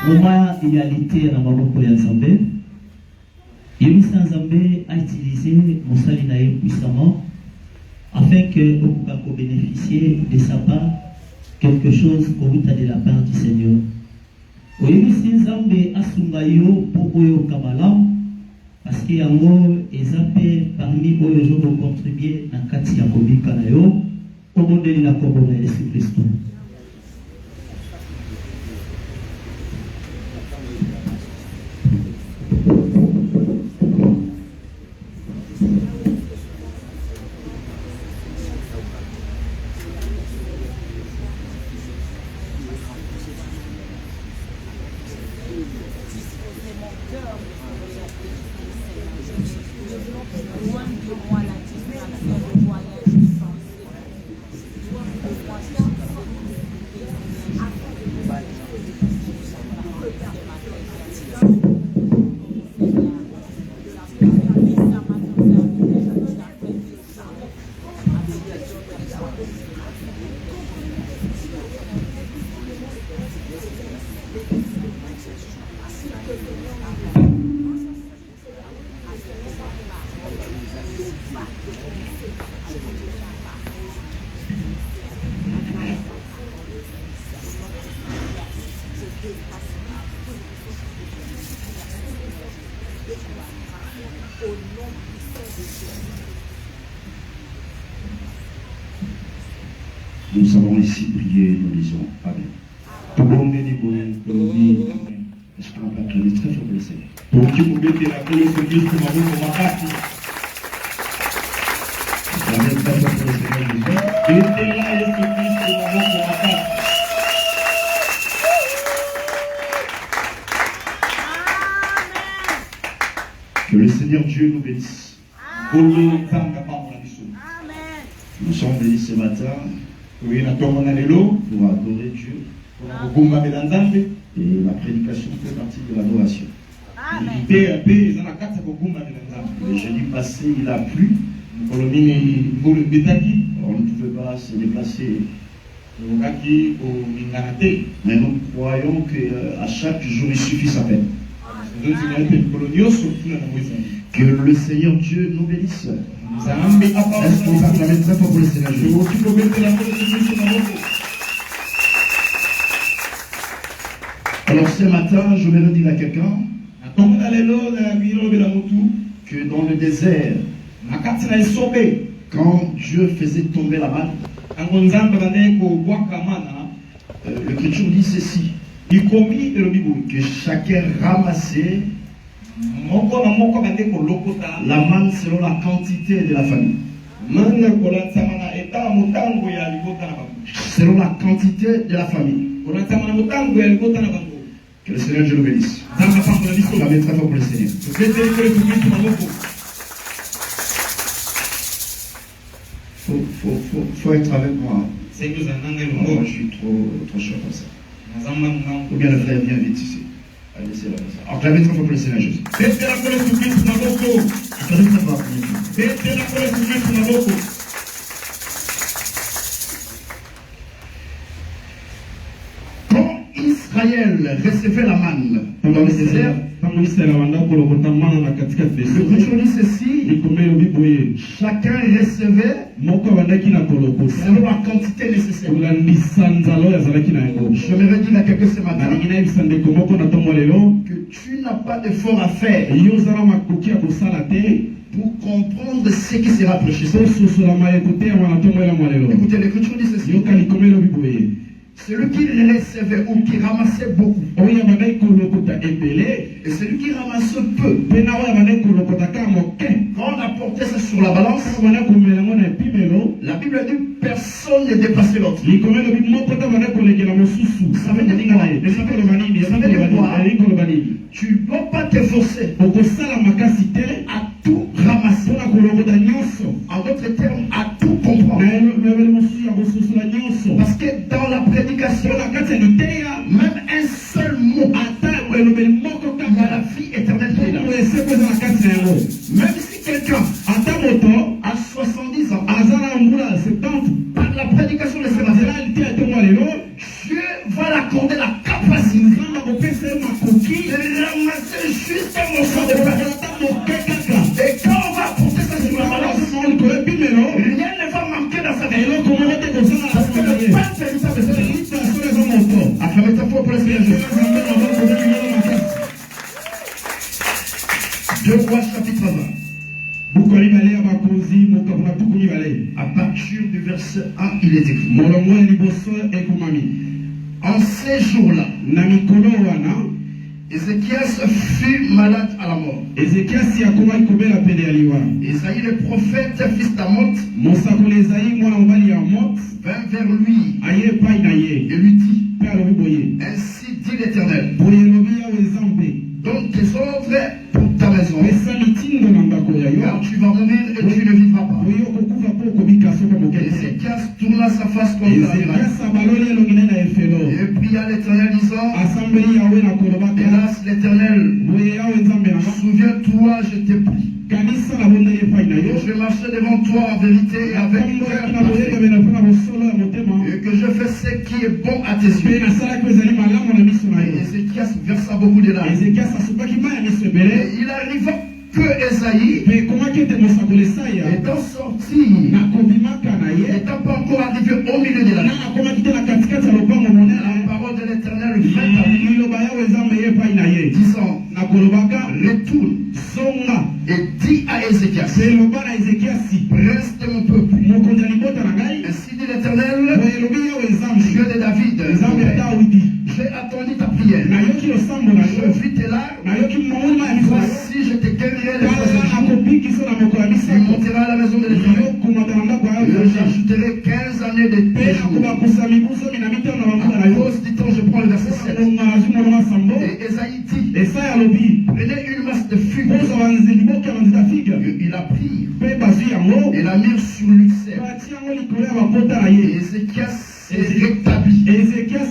Moment égalité dans maboko ya Nzambe. Yebisa Nzambe a utilisé Mosali na ye puissamment afin que vous puissiez bénéficier de sa part quelque chose au bout de la part du Seigneur. Oyebisi Nzambe asunga yo po oyo kamalam parce que yango ezape parmi oyo zo contribuer na kati ya kobika na yo au modèle na kombo na Yesu Kristo. Nous avons ici prié, nous disons Amen. Est-ce qu'on peut acclamer très fort le Seigneur? Amen, très fort pour le Seigneur Jésus. Que le Seigneur Dieu nous bénisse. Amen. Nous sommes bénis ce matin pour adorer Dieu. Et la prédication fait partie de l'adoration. Le jeudi passé, il a plu. On ne pouvait pas se déplacer. Mais nous croyons qu'à chaque jour, il suffit sa peine. Que le Seigneur Dieu nous bénisse. Est-ce qu'on va acclamer très fort pour le Seigneur Dieu? Alors ce matin, je vais le dire à quelqu'un que dans le désert, quand Dieu faisait tomber la manne, l'Écriture dit ceci, que chacun ramassait la manne selon la quantité de la famille. Selon la quantité de la famille. Que le Seigneur Dieu le bénisse. Acclamez très fort pour le Seigneur. Faut être avec moi. Moi, je suis trop chaud comme ça. Ou bien le frère vient vite ici. Allez, c'est là. Acclamez très fort pour le Seigneur Jésus. Acclamez très fort pour le Seigneur. Israël recevait la manne dans le désert. L'Écriture dit ceci, chacun recevait selon la quantité nécessaire. Je me redis à quelqu'un ce matin que tu n'as pas d'effort à faire pour comprendre ce qui sera prêché. Écoutez, l'Écriture dit ceci. Celui qui recevait ou qui ramassait beaucoup, et celui qui ramassait peu, quand on apportait ça sur la balance, la Bible dit personne ne dépassait l'autre. Ça veut dire quoi? Tu ne dois pas t'efforcer à tout ramasser. En d'autres termes, à tout comprendre. Parce que dans la prédication, même un seul mot, il y a la vie éternelle qui est là. Même si quelqu'un a 70 ans, par la prédication de ce matin, Dieu va l'accorder la capacité de ramasser juste un morceau de pain. Et quand on va apporter ça sur la balance, rien ne va manquer dans sa vie. Parce que le pain véritable, c'est le Christ. Acclamez ta foi pour le Seigneur Jésus. 2 Rois chapitre 20. À partir du verset 1, il est écrit. En ces jours-là, Ézéchias fut malade à la mort. Ésaïe le prophète, fils d'Amoth, vint vers lui et lui dit, ainsi dit l'Éternel, donne tes ordres pour ta maison, car tu vas mourir et tu ne vivras pas. Ézéchias tourna sa face contre la muraille et pria l'Éternel disant, hélas l'Éternel, souviens-toi, je t'ai pris. Je marchais devant toi en vérité et avec cœur parfait, et que je fais ce qui est bon à tes yeux. Et Ézéchias versa beaucoup de larmes. Et il arriva que Esaïe, étant sorti, n'étant pas encore arrivé au milieu de la nuit, la parole de l'Éternel vint à lui, disant, retourne et dis à Ézéchias, reste mon peuple. Ainsi dit l'Éternel, Dieu de David, j'ai attendu ta prière. Je vis tes larmes. Voici, je te guérirai les tu monteras à la maison de l'Éternel. J'ajouterai 15 années de tes jours. À cause du temps, je prends le verset 7. Et Esaïe dit, prenez une masse de figues. Il a pris et l'a mis sur l'ulcère. Et Ézéchias s'est rétabli. Et Ézéchias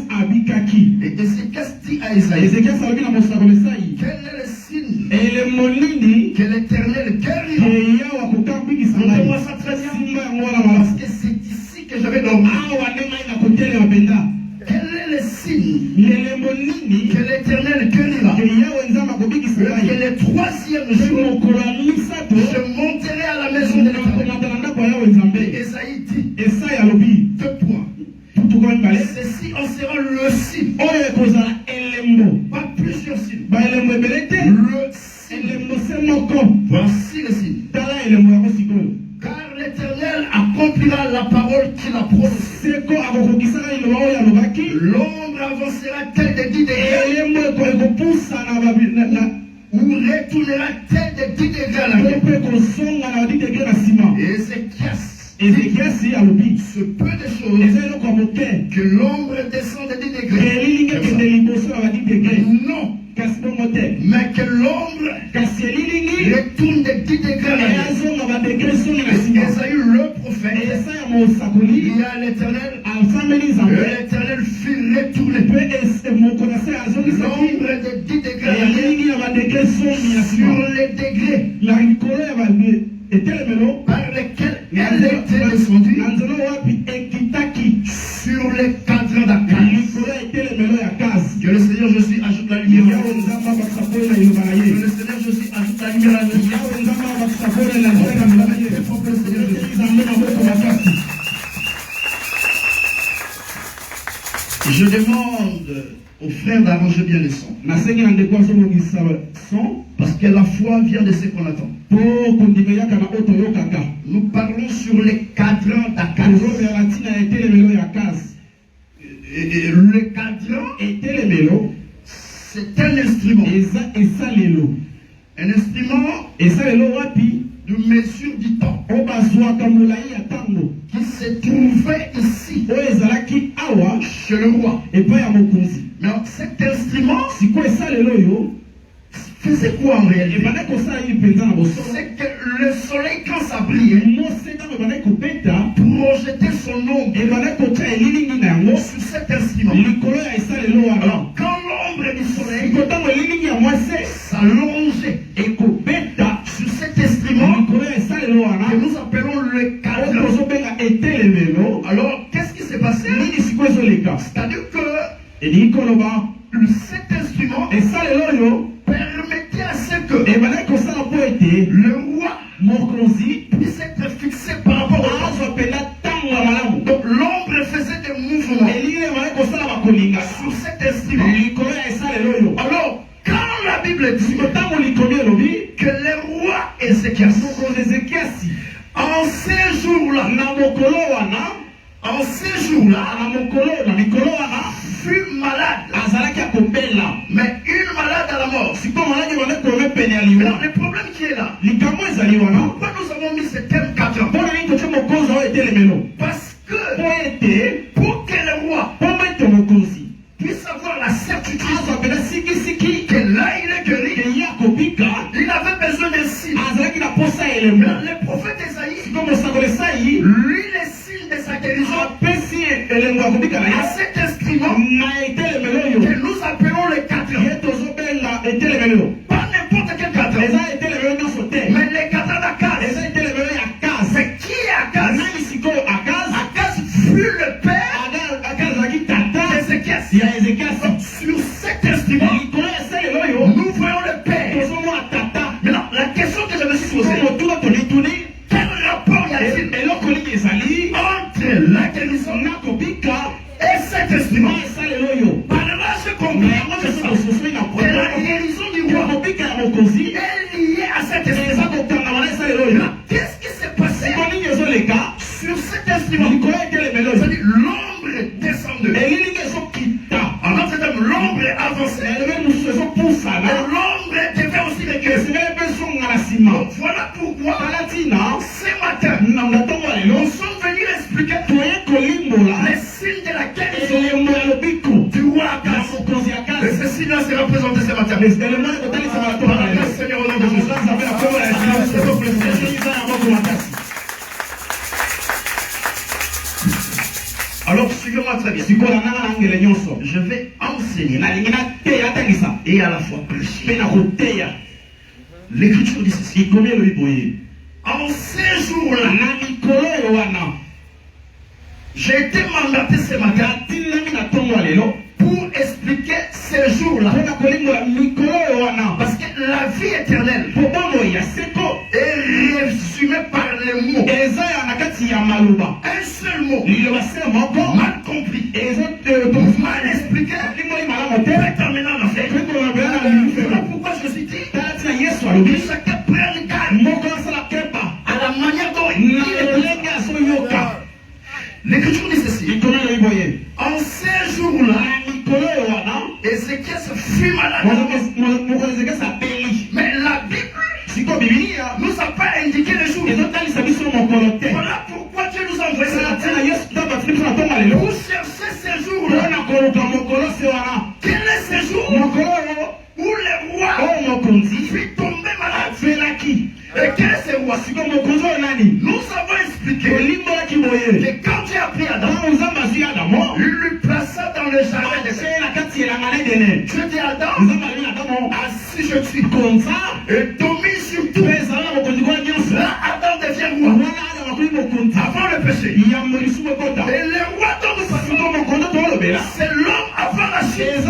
dit à Esaïe, quel est le signe que l'Éternel guérira? Comment ça très bien? Parce que c'est ici que j'avais dormi. Quel est le signe que l'Éternel guérira? Que le troisième jour, je monterai à la maison de l'Éternel. Et Esaïe dit, 2 points. Ceci en sera le signe. Pas plusieurs signes. Le signe. Voici le signe. Car l'Éternel accomplira la parole qu'il a prononcée. L'ombre avancera telle de 10 degrés. Ou retournera-t-elle de 10 degrés à l'arrière? Et Ézéchias, ce peu de choses que l'ombre descend de 10 degrés. Non, mais que l'ombre retourne de 10 degrés à l'arrière. Esaïe le prophète dit à l'Éternel, l'Éternel fit retourner l'ombre de 10 degrés sur les degrés par lesquels elle était descendue sur les cadrans d'Akaz. Que le Seigneur Jésus ajoute la lumière. Que le Seigneur Jésus ajoute la lumière à la lumière. Je demande aux frères d'arranger bien le son. Parce que la foi vient de ce qu'on attend. Nous parlons sur les cadrans d'Akaz. Le cadran, c'est un instrument. Un instrument de mesure du temps qui se trouvait ici chez le roi. Mais cet instrument faisait quoi en réalité? C'est que le soleil, quand ça brillait, projetait son ombre sur cet instrument. Alors, quand l'ombre du soleil s'allongeait sur cet instrument que nous appelons le cadran. Alors, qu'est-ce qui s'est passé? C'est-à-dire que cet instrument permettait à ce que le roi puisse être fixé par rapport au temps. Donc l'ombre faisait des mouvements sur cet instrument. Alors, quand la Bible dit que le roi Ézéchias, en ces jours-là, fut malade. Mais une malade à la mort. Alors, le problème qui est là, pourquoi nous avons mis ce thème 4 ans? Parce que pour que le roi puisse avoir la certitude que là il est guéri, il avait besoin d'un signe. Le prophète Esaïe, lui, les signes de sa guérison à cet instrument que nous appelons le cadran. Pas n'importe quel cadran, mais le cadran d'Akaz. C'est qui est Akaz? Akaz fut le père d'Ézéchias. Sur cet instrument, nous voyons le père. Maintenant, la question que je me suis posée, quel rapport y a-t-il entre la guérison et cet instrument? Par là, je comprends que la guérison du roi est liée à cet instrument. Qu'est-ce qui s'est passé sur cet instrument? C'est-à-dire l'ombre les signes de la guérison du roi Akas. Et ces signes-là se représentent ce matin. Seigneur, au nom de Jésus. Alors, suivez-moi très bien. Je vais enseigner et à la fois prêcher. L'Écriture dit ceci. En ces jours-là, j'ai été mandaté ce matin pour expliquer ces jours-là. Parce que la vie éternelle est résumée par les mots. Un seul mot, mal compris, mal expliqué, déterminant la fait. Voilà pourquoi je suis dit que chacun prenne garde à la manière dont il est. L'Écriture dit ceci. En ces jours-là, Ézéchiel se fit malade. Mais la Bible nous a pas indiqué les jours. Voilà pourquoi Dieu nous a envoyé ce matin pour chercher ces jours-là. Quel est ce jour où le roi fit tomber malade? Et quel est ce roi? Nous avons expliqué que quand Dieu a pris Adam, il lui plaça dans le jardin d'Éden. Dieu dit à Adam, assis je suis comme ça et domine sur tout. Là, Adam devient roi. Avant le péché. Et le roi donc c'est l'homme avant la chute.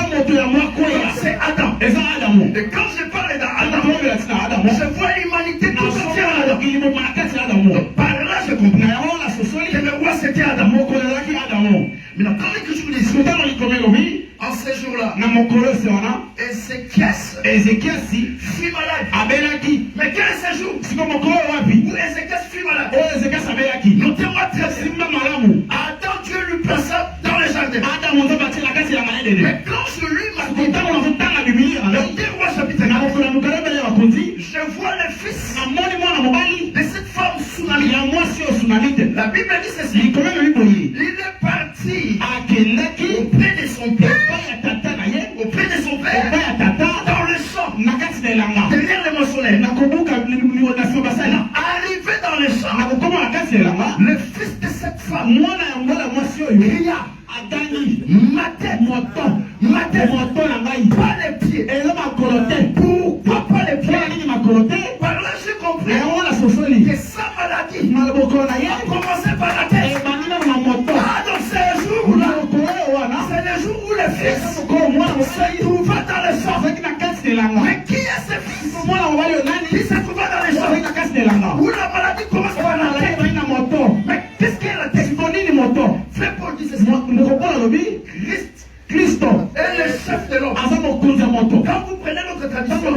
C'est Adam. Et quand je parle d'Adam, je vois l'humanité tout entière à Adam. Par là, je comprends que le roi c'était Adam. Maintenant, quand l'Écriture dit en ces jours-là, Ézéchiel fut malade. Mais quel est ce jour où Ézéchiel fut malade? Notez-moi très bien. Adam, Dieu lui plaça dans le jardin. Mais quand je lis ma Bible, dans 2 Rois chapitre 4, je vois le fils de cette femme Sunamite. La Bible dit ceci. Il est parti auprès de son père, dans le champ, derrière le mausolée. Arrivé dans le champ, le fils de cette femme cria, ma tête, pas les pieds. Pourquoi pas les pieds? Par là j'ai compris que sa maladie a commencé par la tête. Ah, donc c'est le jour là, c'est le jour où le fils se trouva dans le champ. Mais qui est ce fils qui se trouva dans le champ? Où la maladie commence par la tête. Mais qu'est-ce qu'est la tête? Frère Paul dit ceci. Christ est le chef de l'homme. Quand vous prenez notre tradition,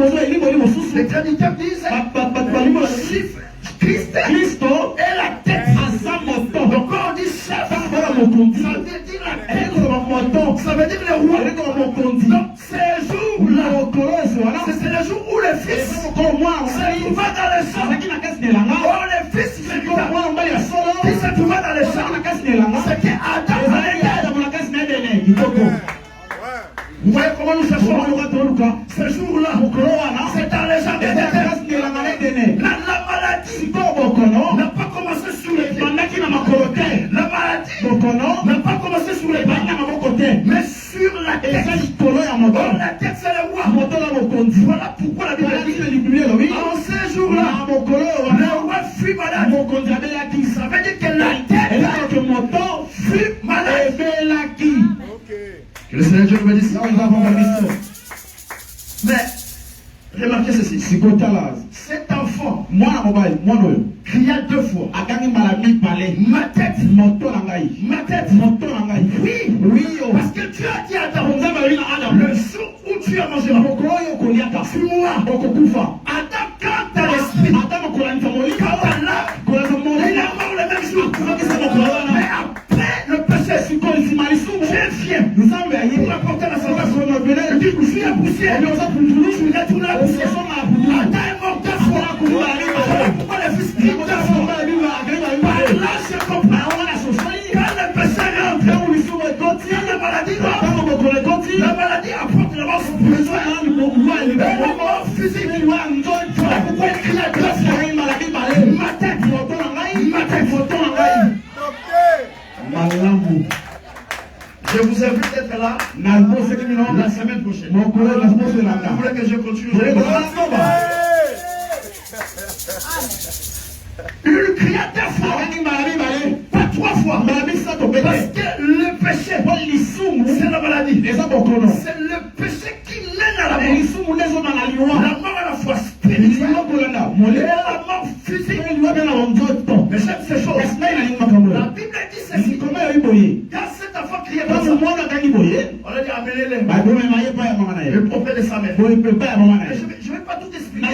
les traditeurs disent Christ est la tête. Donc quand on dit chef, ça veut dire la tête. Ça veut dire le roi. Donc c'est le jour là, c'est le jour où le fils se trouva dans le champ. Oh, le fils qui se trouva dans le champ, c'était Adam. Vous voyez comment nous cherchons ce jour-là, c'est dans les jardins d'Éden. La maladie n'a pas commencé sous les pieds. La maladie n'a pas commencé sous les pieds, mais sur la tête. Oh, la tête c'est le roi. Voilà pourquoi la Bible dit en ces jours-là, le roi fut malade. Ça veut dire que la tête fut malade. Que le Seigneur Dieu nous bénisse. Mais remarquez ceci. Cet enfant cria 2 fois. Ma tête. Oui. Parce que Dieu a dit à Adam, le jour où tu as mangé suis-moi. Adam, quand tu as l'esprit, quand tu as l'âme, il est mort le même jour. Mais après le péché, je viens pour apporter la salvation. Je suis la poussière. Je retourne à la poussière. Adam est mort 2 fois. Pourquoi le fils crie 2 fois? Par là, je comprends. Quand le péché Je vous invite d'être là la semaine prochaine. Vous voulez que je continue? Il cria 2 fois, pas 3 fois. Parce que le péché, c'est la maladie. C'est le péché qui mène à la mort. La mort à la fois spirituelle et la mort physique. Mais j'aime ces choses. La Bible dit ceci. Quand cet enfant criait comme ça, on a dit amenez-les. Le prophète de sa mère. Je ne vais pas tout expliquer.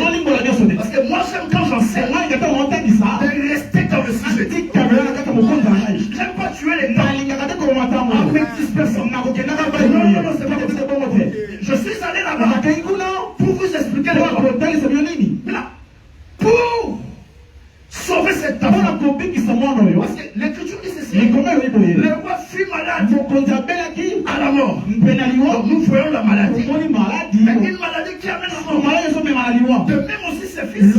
Parce que moi j'aime quand j'enseigne de rester dans le sujet. J'aime pas tuer les gens avec 10 personnes. Non, c'est pas comme ça. Je suis allé là-bas pour vous expliquer le problème. Pour sauver cette enfant. Parce que l'écriture dit ceci. Le roi fut malade à la mort. Donc nous voyons la maladie. Mais une maladie qui amène la mort. De même aussi ses fils.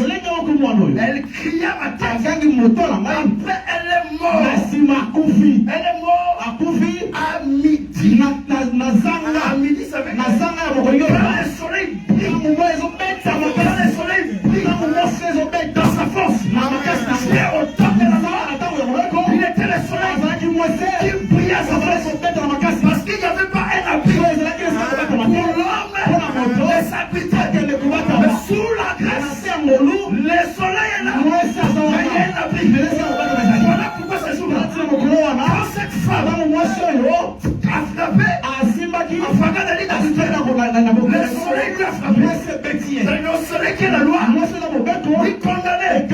Elle cria à terre. Après elle est morte. Elle est morte à midi. À midi, ça veut dire quand le soleil brille. Quand le soleil brille dans sa force. C'est au temps de la mort. Il était le soleil qui brillait à sa force. Parce qu'il n'y avait pas un abri pour l'homme de s'habiter. Mais sous la grâce, le soleil est là. Mais il y a un abri. Voilà pourquoi ce jour-là, quand cette femme a frappé, le soleil lui a frappé. C'est le soleil qui est la loi. Il condamnait.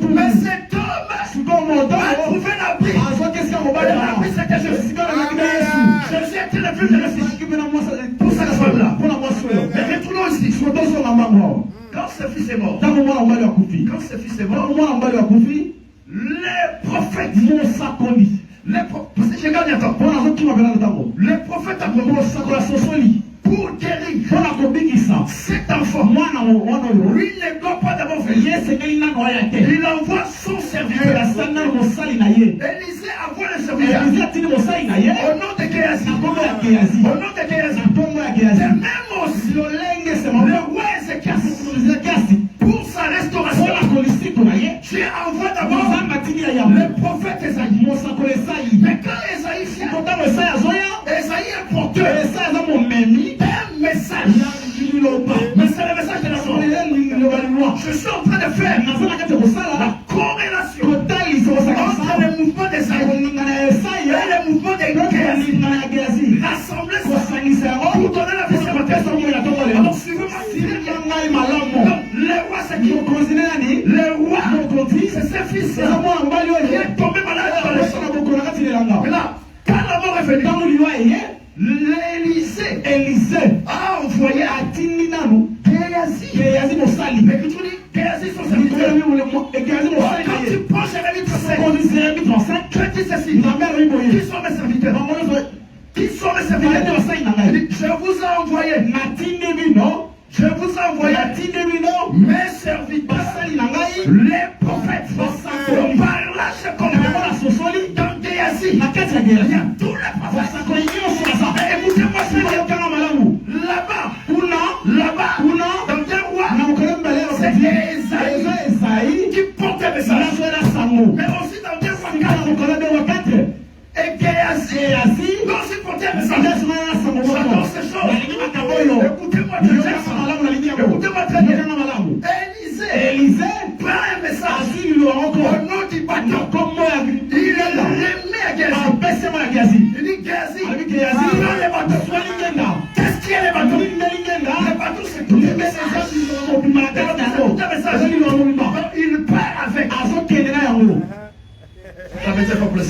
Mais cet homme a trouvé l'abri. L'abri, c'est que Jésus était le plus de réfugié pour cette femme-là. Mais retournons ici. Quand ce fils est mort, les prophètes, parce que je gagne un temps. Les prophètes a promis pour guérir cet enfant. Lui ne doit pas d'abord venir. Il envoie son serviteur. Élisée envoie le serviteur. Au nom de Géasi. Au nom de Géasi. Et même aussi le roi Ézéchias, pour sa restauration, Dieu envoie d'abord le prophète Esaïe. Mais quand Esaïe vient, Esaïe est porteur un message. Mais c'est le message de la mort. Je suis en train de faire la corrélation entre le mouvement d'Esaïe et le mouvement de Géasi. Rassemblés pour donner la vie sur la terre. Alors suivez-moi. Le roi c'est qui? Le roi c'est ses fils qui est tombé malade dans le sang. Mais là, quand la mort est venue, Élisée a envoyé à Géasi. L'écriture dit Géasi son serviteur. Quand tu prends Jérémie 35, tu dis ceci. Qui sont mes serviteurs? Qui sont mes serviteurs? Je vous ai envoyé. Je vous envoie mes serviteurs, les prophètes, par là je comprends dans Géasi. Il y a tous les prophètes. Écoutez-moi ce que là-bas, dans quel roi, c'est Esaïe qui porte le message. Mais aussi dans quel roi 4, et Géasi doit aussi porter le message. J'adore ces choses. Écoutez-moi très bien. Écoutez-moi très bien. Élisée prend un message au nom du bateau. Il est remis à Géasi. Il dit Géasi, prends les bateaux. Qu'est-ce qui est les bateaux? Les bateaux c'est tout les messages. Il part avec. Ça veut dire complet.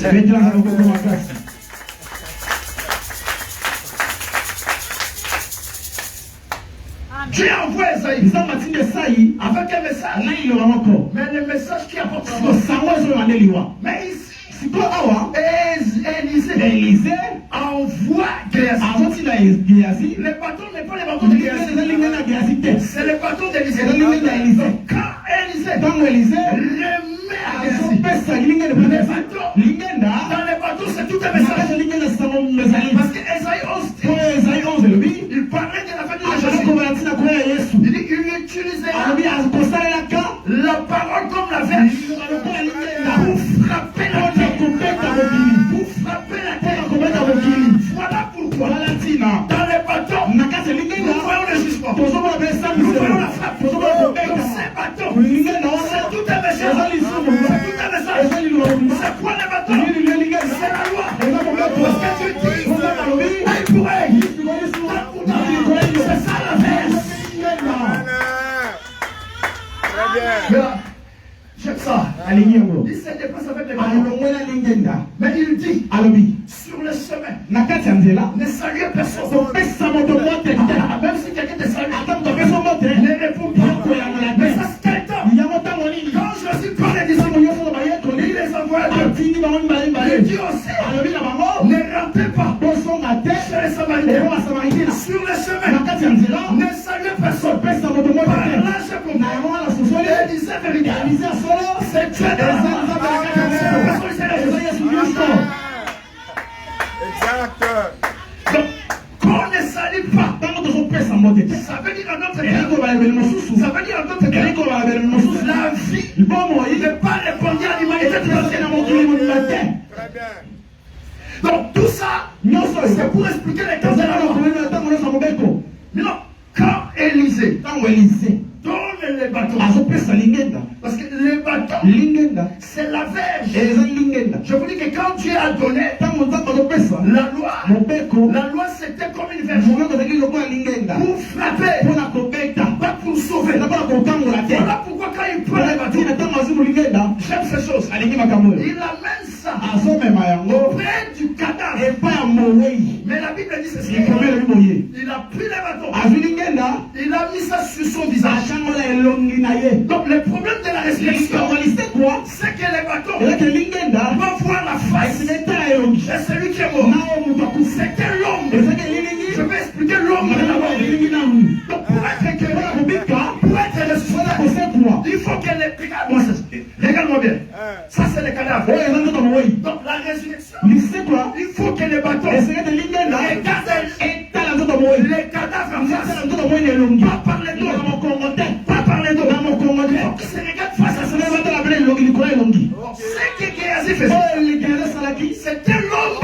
Dieu envoie Esaïe avec un message. Mais le message qui apporte la mort. Mais ici, Élisée envoie Géasi. Le bateau n'est pas le bateau de Géasi. C'est le bateau d'Élisée. Donc quand Élisée le met à Géasi, dans le bateau c'est tout un message. Parce que Esaïe 11, il parlait de la venue de Jésus. Il dit qu'il utilisait la parole comme la verge pour frapper la terre. Pour frapper la terre. Voilà pourquoi dans les bateaux, nous voyons le jugement. Nous voyons la frappe. Donc ces bateaux, c'est tout un message. C'est quoi les bateaux? C'est la loi. Parce que Dieu dit, œil pour œil, c'est ça la verge. Très bien. J'aime ça. Il se déplace avec les bateaux. Mais il dit, sur le chemin, ne saluez personne. Même si quelqu'un te salue, ne réponds pas. Mais ça c'est quel temps? Quand Jésus prend les disciples, il les envoie à Dieu. Il dit aussi, ne rentrez pas chez les Samaritains. Sur le chemin, ne saluez personne. Parlage pour moi. Et disait vérité. C'est Dieu de la Exact. Donc, qu'on ne salue pas. Ça veut dire en d'autres termes, la vie n'est pas répondue à l'humanité. Très bien. Donc tout ça, c'est pour expliquer les causes de la loi. Non, quand Élisée donne les bateaux, parce que les bateaux, c'est la verge. Je vous dis que quand Dieu a donné la loi c'était comme une verge pour frapper, pas pour sauver. Voilà pourquoi quand il prend les bateaux, j'aime ces choses. Il amène ça auprès du cadavre. Mais la Bible dit ceci. Il a pris les bateaux. Il a mis ça sur son visage. Donc le problème de la résurrection, c'est que les bateaux vont voir la face de celui qui est mort. C'était l'homme. Je vais expliquer l'homme de la mort. Donc pour être ressuscité, il faut que les... Regarde-moi bien. Ça c'est le cadavre. Donc la résurrection, il faut que les bateaux regardent les cadavres en face. Pas par les dos. Pas par les dos. Donc ils se regardent face à ce qui est Géasi faisait. C'était l'homme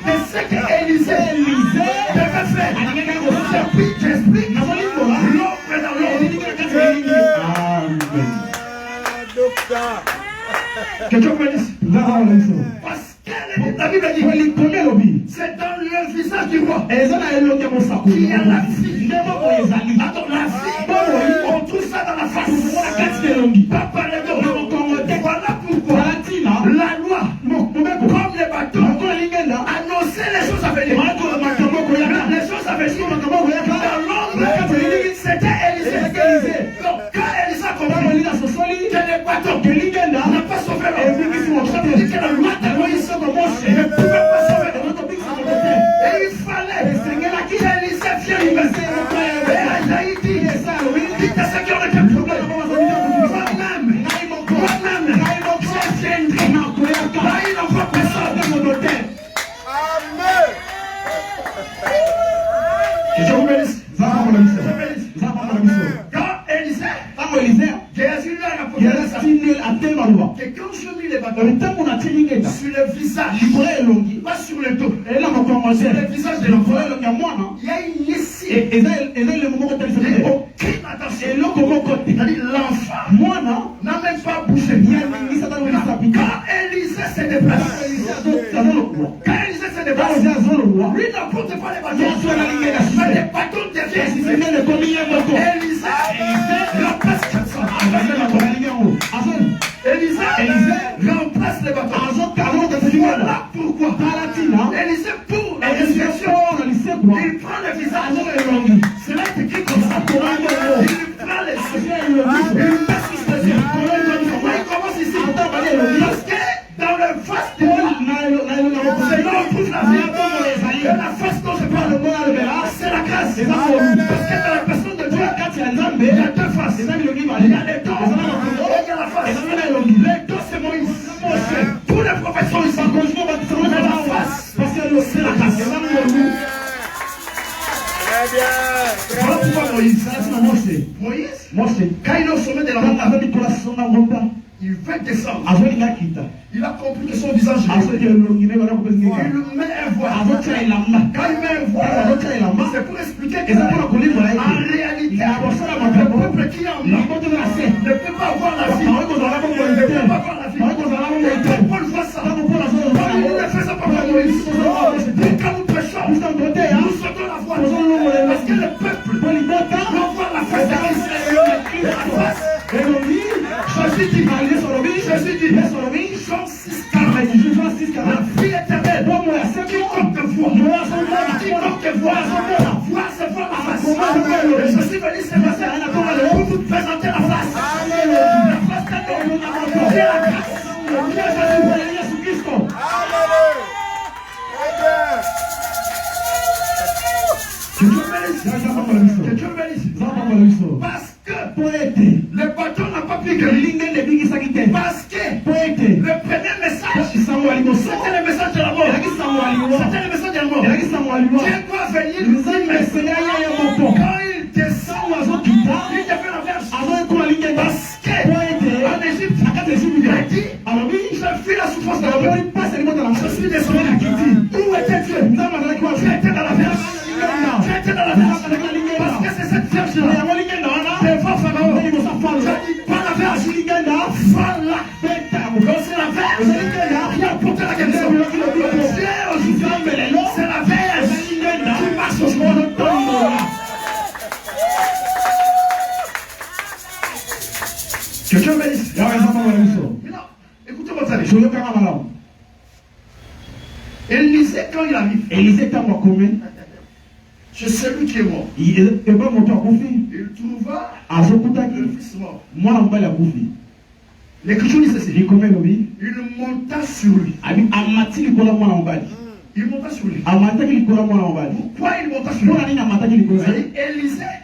de ce que Élisée devait faire. J'explique l'homme dans l'homme. Docteur. Quelqu'un me dit parce que la Bible dit c'est dans le visage du roi qu'il y a la fille. Attends, la fille, on trouve ça dans la face. Pas par les dos. Voilà pourquoi la loi, comme les bateaux, annonçait les choses à venir. Les choses à venir. Dans l'ombre, c'était Élisée. Donc quand Élisée a compris que les bateaux n'a pas sauvé l'homme, ça veut dire que la loi de Moïse ne pouvait pas sauver l'homme. Et il fallait qu'Élisée vienne lui-même. Et Aïe dit, dites à ceux qui ont le problème, moi-même, je viendrai. Là, il n'envoie personne. Amen. Que je vous bénisse. Quand Élisée, Jésus lui a rapporté que quand je mis les bateaux sur le visage, pas sur le dos, sur le visage de l'enfant, il y a une ici. Et aucune attention. C'est-à-dire l'enfant n'a même pas bougé. Quand Élisée se déplace, lui n'apporte pas les bateaux. Mais les bateaux deviennent. Élisée remplace les bateaux. Voilà pourquoi Élisée, pour la résurrection, il prend le visage. C'est là écrit comme ça. Il prend les yeux. Il passe sur les yeux. Il commence ici. Parce que dans le face de Dieu, c'est là où on trouve la vie. Et la face dont je parle, c'est la grâce. Parce que dans la personne de Dieu, il y a deux faces. Il y a les dons et il y a la face. Les dons, c'est Moïse. Tous les prophètes sont ici. Mais la face, c'est bien. Voilà pourquoi Moïse, Moïse, quand il est au sommet de la montagne, il veut descendre. Il a compris que son visage est il met un voile. Quand il met un voile, c'est pour expliquer qu'en réalité, le peuple qui est en bas ne peut pas avoir la vie. Ne peut pas avoir la vie. Et quand Paul voit ça, il ne fait ça pas pour Moïse. Quand nous prêchons, nous sautons la voile. Parce que le peuple doit voir la face d'Israël. La face. Jésus dit, Jean 6,40, la vie éternelle, quiconque te voit, voir se voir la face. Et Jésus va dire, c'est pour vous présenter la face. La face d'un homme, qui est la grâce, qui est Jésus-Christ. Que Dieu bénisse. Parce que le bâton n'a pas pu guérir. Parce que le premier message, c'était le message de la mort. C'était le message de la mort. Dieu doit venir. Quand il descend, il devait la verge. Parce qu'en Égypte, il a dit, je fuis la souffrance de la mort. Je suis descendu. Où était Dieu? Dieu était dans la verge. Dieu était dans la verge. Parce que c'est cette verge-là. Devant Pharaon. Je dis pas la verge. Voilà. Donc c'est la verge qui a porté la guérison. C'est la verge qui marche au monde. Que Dieu bénisse. Maintenant, écoutez votre avis. Élisée, quand il arrive, c'est celui qui est mort. Il trouva le fils mort. L'écriture dit ceci. Il monta sur lui. Il monta sur lui. Pourquoi il monta sur lui?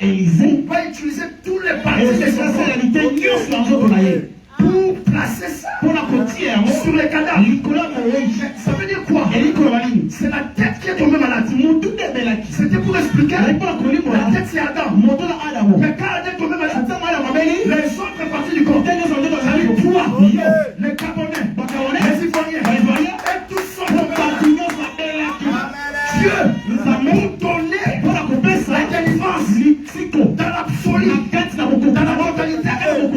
Élisée va utiliser tous les parties de son corps pour placer ça sur les cadavres. Ça veut dire quoi? C'est la tête qui est tombée malade. C'était pour expliquer la tête c'est Adam. Mais quand Adam est tombé malade, les autres parties du corps, les Gabonais, les Ivoiriens, et tous sont tombés malades. Dieu nous a même donné la délivrance dans l'absolu, dans la totalité.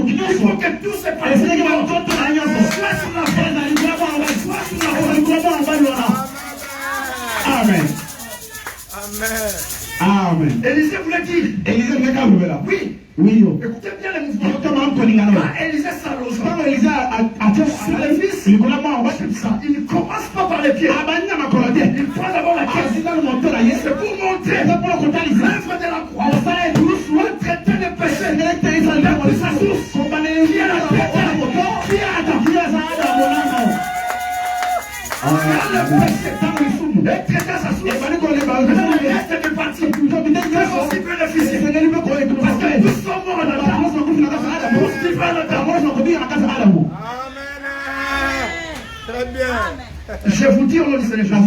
Il faut que tous ces parties soient sur la Amen. Amen. Élisée voulait dire. Oui. Écoutez bien les mouvements. Quand Élisée s'allonge sur les fils, il ne commence pas par les pieds. Il prend d'abord la tête. C'est pour montrer l'œuvre de la croix. Le traité des péchés depuis sa source. Qui est la tête? Qui est Adam? Quand le péché est traité à sa source, le reste est parti. Peut aussi bénéficier. Parce que tous sont morts en Adam. Tous vivent en Adam. Amen. Très bien. Je vous dis au nom du Seigneur, quand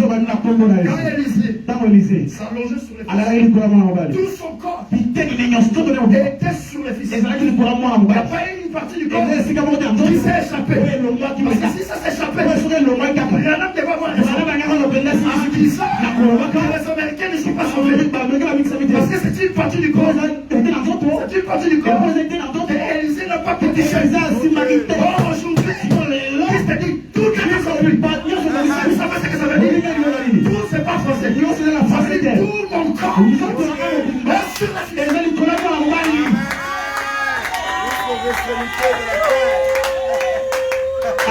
Élisée s'allongeait sur les fils, tout son corps était sur les fils. Il n'y a pas une partie du corps qui s'est échappée. Parce que si ça s'échappait, rien ne devait avoir raison. En disant que les Américains ne sont pas sauvés. Parce que c'est une partie du corps. C'est une partie du corps. Et Élisée n'a pas pu dire. Or aujourd'hui, Christ a dit toutes les choses sont lui. Vous savez ce que ça veut dire? Tout c'est pas français. Ça veut dire tout mon corps. Sur la fille.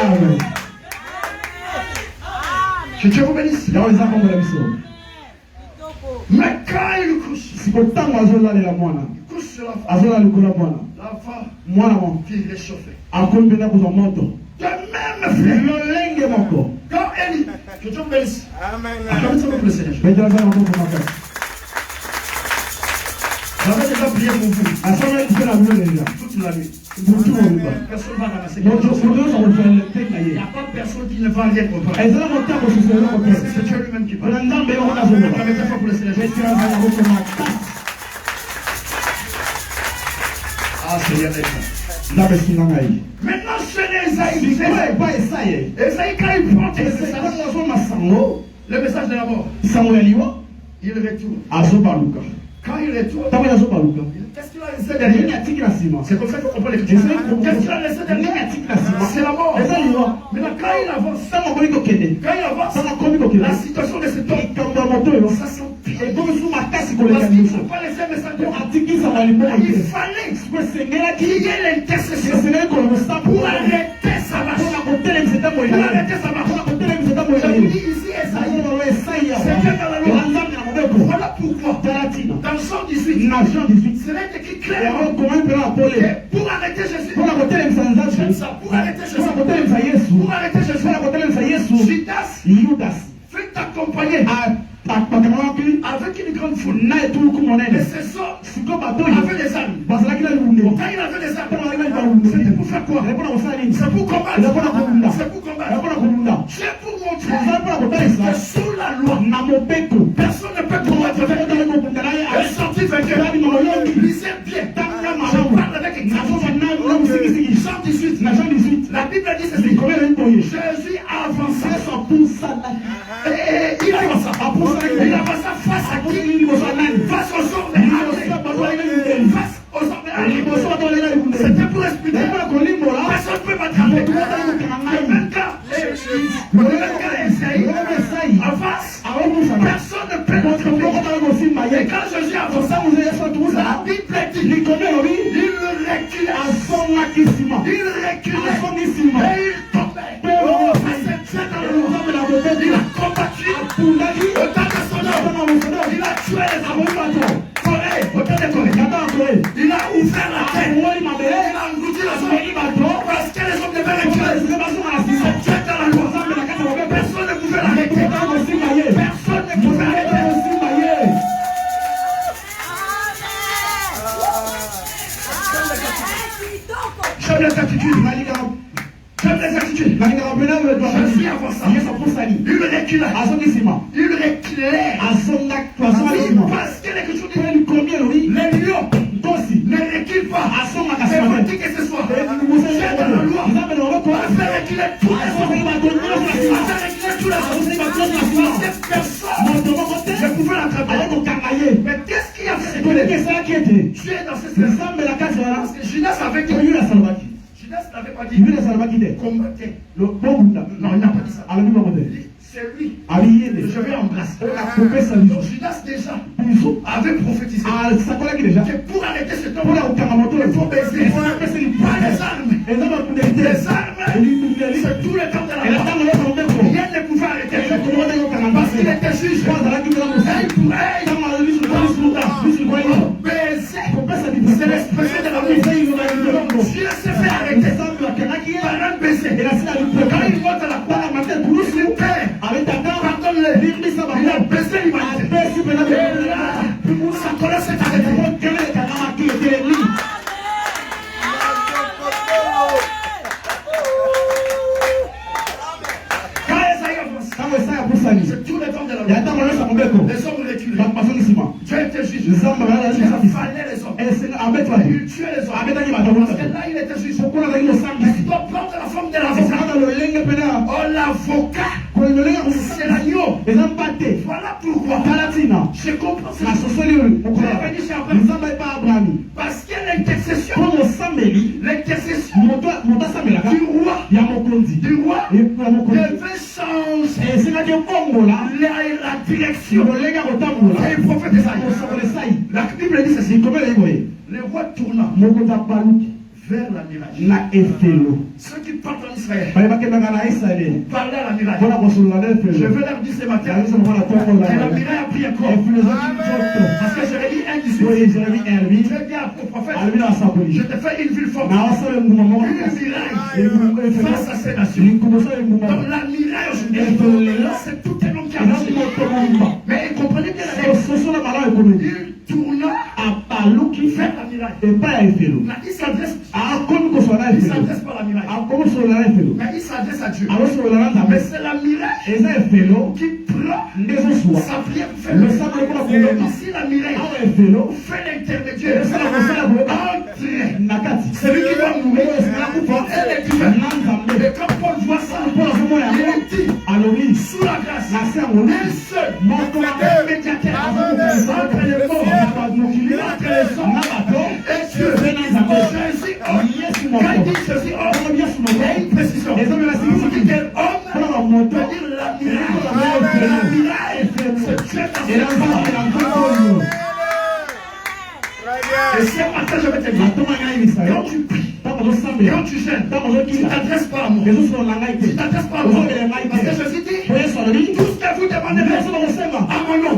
Amen. Que Dieu vous bénisse. Mais quand il couche sur la femme qui est réchauffée. De même fait. Quand Élie, que Dieu vous bénisse. Acclamez son nom pour le Seigneur. J'avais déjà prié pour vous. Toute la nuit. Personne ne va ramasser. Il n'y a pas personne qui ne va rien comprendre. C'est Dieu lui-même qui parle. Acclamez très fort pour le Seigneur. Maintenant, chez Esaïe, Esaïe, quand il prend le message de la mort, il retourne. Quand il retourne, qu'est-ce qu'il a laissé derrière? C'est comme ça qu'on comprend l'écriture. Qu'est-ce qu'il a laissé derrière? C'est la mort. Maintenant, quand il avance, la situation de cet homme, ça s'empire. Parce qu'il ne faut pas laisser un message de mort. Il fallait qu'il y ait l'intercession pour arrêter sa marche. J'ai dit ici, Esaïe, c'est bien dans la loi. Voilà pourquoi, dans Jean 18, c'est écrit clairement que pour arrêter Jésus, pour arrêter Jésus, Judas fait t'accompagner avec une grande foule. Et c'est ça, avec des armes. Quand il avait des armes, c'était pour faire quoi? C'est pour combattre. C'est pour combattre. C'est pour montrer que sous la loi, personne ne peut combattre. Et sorti vainqueur. Lisez bien. Je parle avec exactitude. Jean 18. La Bible dit ceci. Jésus a avancé. Et il avança. Il avança face à qui? Face aux hommes armés. Face aux hommes armés. C'était pour expliquer. Personne ne peut m'attraper. Même quand Esaïe avance, personne ne peut m'attraper. Et quand Jésus avance, la Bible dit il reculait. Et il tombait. Il a combattu autant de son homme. Il a tué les hommes. Corée. Il a ouvert la terre. Il a englouti les hommes. Parce que les hommes devaient reculer. C'est Dieu dans la loi. Personne ne pouvait l'arrêter. Personne ne pouvait l'arrêter. J'aime les attitudes. Jésus avança. Il recula. Il reculait. Parce que l'écriture dit les lions ne reculent pas. C'est pour dire que ce soit. Dieu dans la loi. On va faire reculer tous les hommes. Personne ne pouvait l'attraper. Mais qu'est-ce qu'il a fait? Tu es dans ce sens. Parce que Judas avait dit. Judas n'avait pas dit combattez. Non, il n'a pas dit ça. C'est lui que je vais embrasser. Donc Judas déjà avait prophétisé que pour arrêter cet homme, il faut baiser. Pas les armes. Les armes, c'est tout le temps de la loi. Rien ne pouvait arrêter. Parce qu'il était juge. C'est l'expression de la vie. Dieu s'est fait arrêter par un baiser. Quand il monte à la croix, il père, pardonne-le. Il a baissé l'humanité. Sa colère s'est arrêtée. Quand Esaïe avance, c'est tout le temps de la loi. Les hommes reculent. Dieu était juge. Il fallait les hommes. Il tuait les hommes. Parce que là, il était juge. Il doit prendre la forme de l'avocat. Oh, l'avocat, c'est l'agneau. Voilà pourquoi. Je comprends ça. Parce que l'intercession du roi devait changer la direction. Et le prophète Esaïe. La Bible dit ceci. Le roi tourna vers la miraille. Ceux qui partent en Israël parlent à la miraille. Je veux leur dire ce matin. Et la miraille a pris encore. Parce que Jérémie 1,18. Je dis au prophète, je te fais une ville forte. Une miraille face à ces nations. Donc la miraille aujourd'hui, c'est tout un homme qui a marché. Mais comprenez bien la chose. Il tourna vers la miraille. Il s'adresse pas à la miraille. Mais il s'adresse à Dieu. Mais c'est la miraille qui prend sa prière pour faire le sabre. Ici la miraille fait l'intermédiaire entre Celui qui va mourir, elle est différente. Et quand Paul voit ça, il dit, sous la grâce, un seul, un médiateur entre les morts, entre les hommes et Dieu. Jésus, quand il dit Jésus, il y a une précision. Il dit quel homme veut dire la miracle. La miracle, c'est Dieu dans et ce matin, je vais te dire, quand tu pries, quand tu gênes, tu ne t'adresses pas à moi. Tu ne t'adresses pas à moi. Parce que Jésus dit, tout ce que vous demandez à mon nom,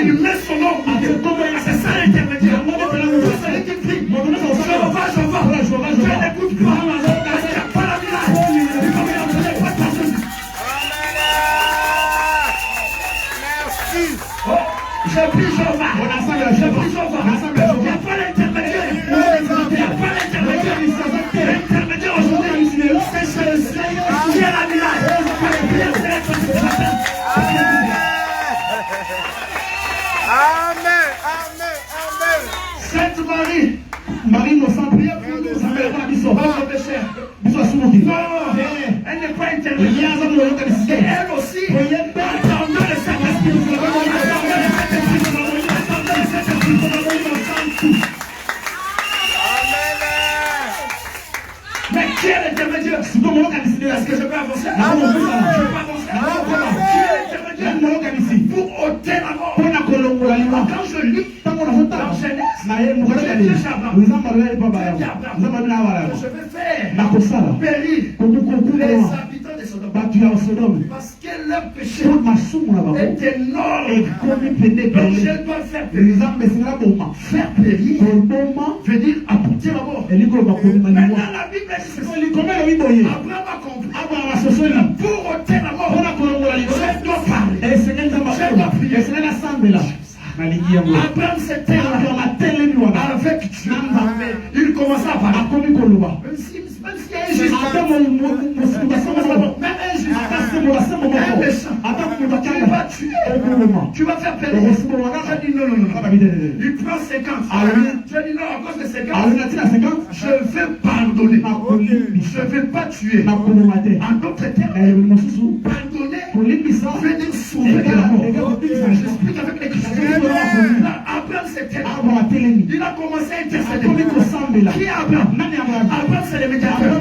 il met son nom. C'est ça l'intermédiaire. Tout celui qui prie, je vais. Je n'écoute pas. Parce qu'il n'y a pas la miracle. Il faut que vous n'ayez pas de personne. Merci. Je prie, je vais. Je prie, je vais. Il n'y a pas l'intermédiaire. Il n'y a pas l'intermédiaire. L'intermédiaire aujourd'hui, c'est Jésus qui est la miracle. Amen. Amen. Amen. Sainte Marie, Marie innocente, priez pour nous, ça ne pas bisous. Pas de péché. Non, elle n'est pas intermédiaire. Et elle aussi, attendant le Saint-Esprit. Mais qui est l'intermédiaire? Est-ce que je peux avancer? Je peux avancer. Qui est l'intermédiaire? Pour ôter la mort. Quand je lis dans Genèse, je vais faire périr les habitants de Sodome. Parce que leur péché est énorme. Donc je dois faire périr. Faire périr veut dire apporter la mort. Maintenant la Bible dit Abraham a compris. Pour ôter la mort, je dois parler. Je dois prier. Abraham s'était avec Dieu. Il commença à parler. Même s'il y a un tu vas faire périr. Je dis non. Il prend 50. Je dis non, à cause de 50, je vais pardonner. Je ne vais pas tuer. En d'autres termes, pardonner veut dire sauver de la mort. J'explique avec les chrétiens. Abraham s'était. Il a commencé à intercéder. Qui est Abraham? Abraham, c'est le médiateur.